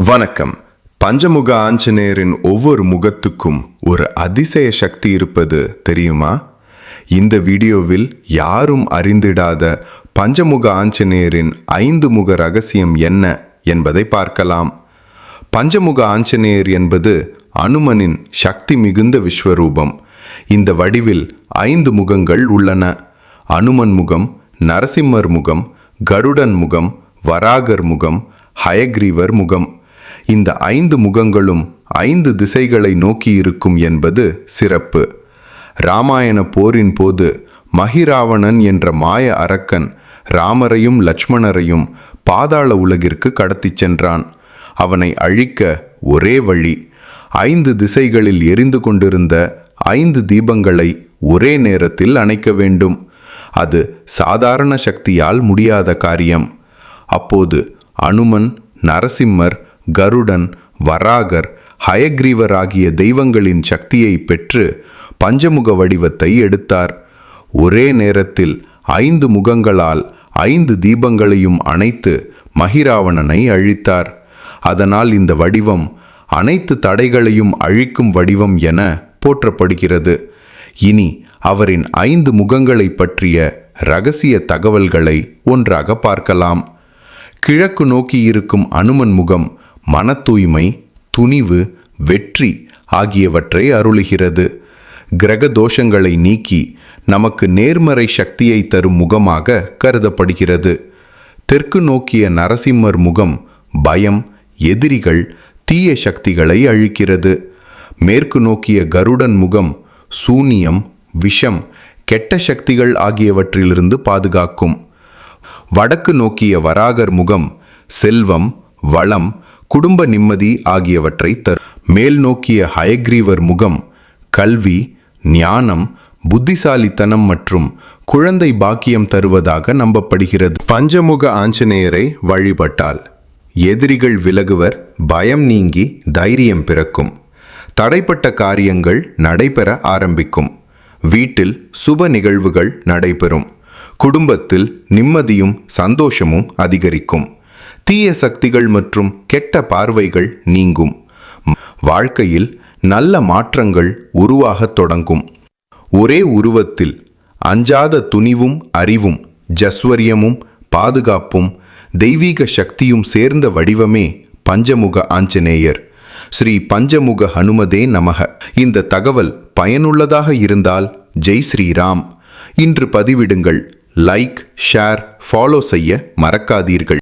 வணக்கம். பஞ்சமுக ஆஞ்சநேயரின் ஒவ்வொரு முகத்துக்கும் ஒரு அதிசய சக்தி இருப்பது தெரியுமா? இந்த வீடியோவில் யாரும் அறிந்திடாத பஞ்சமுக ஆஞ்சநேயரின் 5 முக ரகசியம் என்ன என்பதை பார்க்கலாம். பஞ்சமுக ஆஞ்சநேயர் என்பது அனுமனின் சக்தி மிகுந்த விஸ்வரூபம். இந்த வடிவில் 5 முகங்கள் உள்ளன. அனுமன் முகம், நரசிம்மர் முகம், கருடன் முகம், வராகர் முகம், ஹயக்ரீவர் முகம். இந்த 5 முகங்களும் 5 திசைகளை நோக்கி இருக்கும் என்பது சிறப்பு. இராமாயண போரின் போது மகிராவணன் என்ற மாய அரக்கன் ராமரையும் லட்சுமணரையும் பாதாள உலகிற்கு கடத்திச் சென்றான். அவனை அழிக்க ஒரே வழி, 5 திசைகளில் எரிந்து கொண்டிருந்த 5 தீபங்களை ஒரே நேரத்தில் அணைக்க வேண்டும். அது சாதாரண சக்தியால் முடியாத காரியம். அப்போது அனுமன், நரசிம்மர், கருடன், வராகர், ஹயக்ரீவர் ஆகிய தெய்வங்களின் சக்தியை பெற்று பஞ்சமுக வடிவத்தை எடுத்தார். ஒரே நேரத்தில் 5 முகங்களால் 5 தீபங்களையும் அணைத்து மகிராவணனை அழித்தார். அதனால் இந்த வடிவம் அனைத்து தடைகளையும் அழிக்கும் வடிவம் என போற்றப்படுகிறது. இனி அவரின் 5 முகங்களை பற்றிய இரகசிய தகவல்களை ஒன்றாக பார்க்கலாம். கிழக்கு நோக்கி இருக்கும் அனுமன் முகம் மன தூய்மை, துணிவு, வெற்றி ஆகியவற்றை அருளுகிறது. கிரக தோஷங்களை நீக்கி நமக்கு நேர்மறை சக்தியை தரும் முகமாக கருதப்படுகிறது. தெற்கு நோக்கிய நரசிம்மர் முகம் பயம், எதிரிகள், தீய சக்திகளை அழிக்கிறது. மேற்கு நோக்கிய கருடன் முகம் சூனியம், விஷம், கெட்ட சக்திகள் ஆகியவற்றிலிருந்து பாதுகாக்கும். வடக்கு நோக்கிய வராகர் முகம் செல்வம், வளம், குடும்ப நிம்மதி ஆகியவற்றை தரும். மேல் நோக்கிய ஹயக்ரீவர் முகம் கல்வி, ஞானம், புத்திசாலித்தனம் மற்றும் குழந்தை பாக்கியம் தருவதாக நம்பப்படுகிறது. பஞ்சமுக ஆஞ்சநேயரை வழிபட்டால் எதிரிகள் விலகுவர், பயம் நீங்கி தைரியம் பிறக்கும், தடைப்பட்ட காரியங்கள் நடைபெற ஆரம்பிக்கும், வீட்டில் சுப நிகழ்வுகள் நடைபெறும், குடும்பத்தில் நிம்மதியும் சந்தோஷமும் அதிகரிக்கும், தீய சக்திகள் மற்றும் கெட்ட பார்வைகள் நீங்கும், வாழ்க்கையில் நல்ல மாற்றங்கள் உருவாகத் தொடங்கும். ஒரே உருவத்தில் அஞ்சாத துணிவும் அறிவும், ஜஸ்வரியமும் பாதுகாப்பும் தெய்வீக சக்தியும் சேர்ந்த வடிவமே பஞ்சமுக ஆஞ்சநேயர். ஸ்ரீ பஞ்சமுக ஹனுமதே நமக. இந்த தகவல் பயனுள்ளதாக இருந்தால் ஜெய் ஸ்ரீராம். இன்று பதிவிடுங்கள். லைக், ஷேர், ஃபாலோ செய்ய மறக்காதீர்கள்.